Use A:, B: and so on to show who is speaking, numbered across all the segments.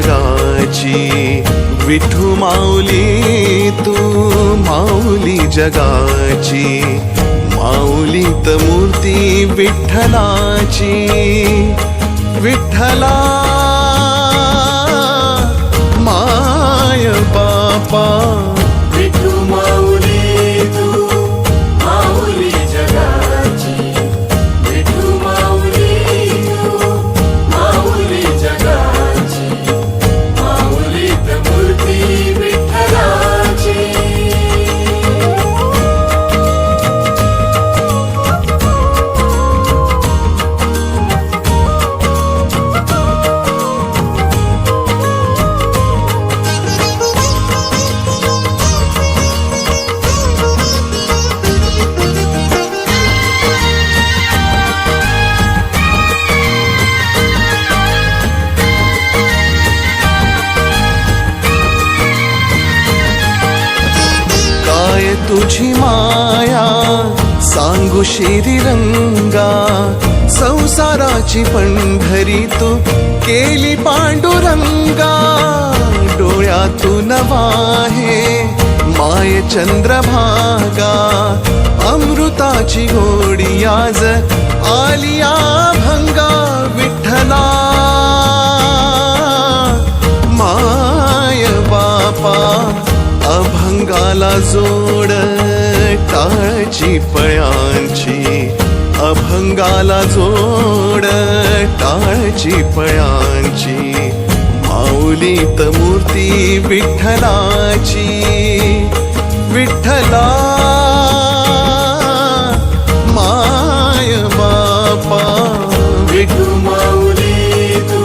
A: जगाची, विठू माऊली तू माऊली जगाची, माऊलीत मूर्ती विठ्ठलाची, विठ्ठला माय बापा,
B: विठू माऊली तू माऊली जगाची, विठू माऊली तू माऊली जगाची, माऊलीत मूर्ती विठ्ठलाची.
A: तुझी माया सांगू श्रीरंगा, संसाराची पंढरी तू केली पांडुरंगा, डोळ्यातून वाहे माय चंद्रभागा, अमृताची गोडी आज आलिया भंगा, विठ्ठला माय बापा, अभंगाला जोड टाळची पळ्यांची, अभंगाला जोड टाळची पळ्यांची, माऊलीत मूर्ती विठ्ठलाची, विठ्ठला माय बापा,
B: विठू माऊली तू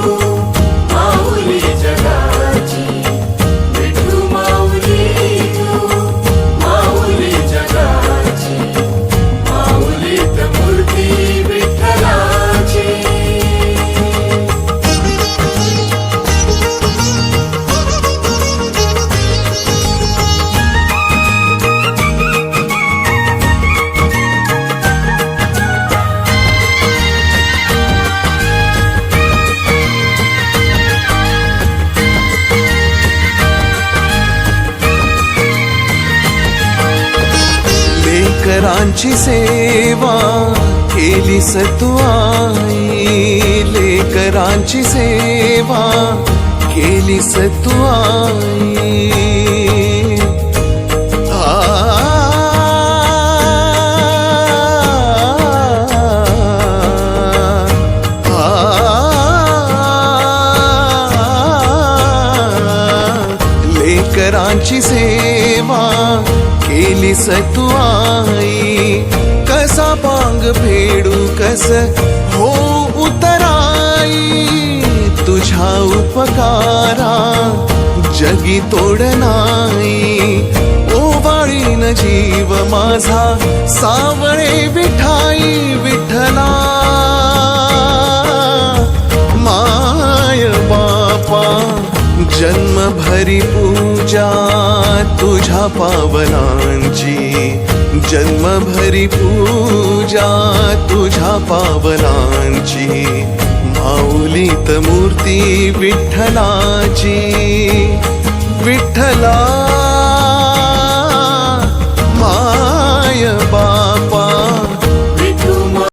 B: माऊली जगाची, विठू माऊली तू माऊली जगाची, माऊलीत मूर्ती विठ्ठलाची.
A: लेकरांची सेवा केली तू आई, लेकरांची सेवा केली तू आई, लेकरांची सेवा केलीस तू आई, कसा पांग फेडू कस हो उतराई, तुझ्या उपकारा जगी तोड नाही, ओवाळीन जीव माझा सावळे विठाई, विठ्ठला माय बापा, जन्मभरी पूजा तुझ्या पावलांची, जन्मभरी पूजा तुझ्या पावलांची, माऊलीत मूर्ती विठ्ठलाची, विठ्ठला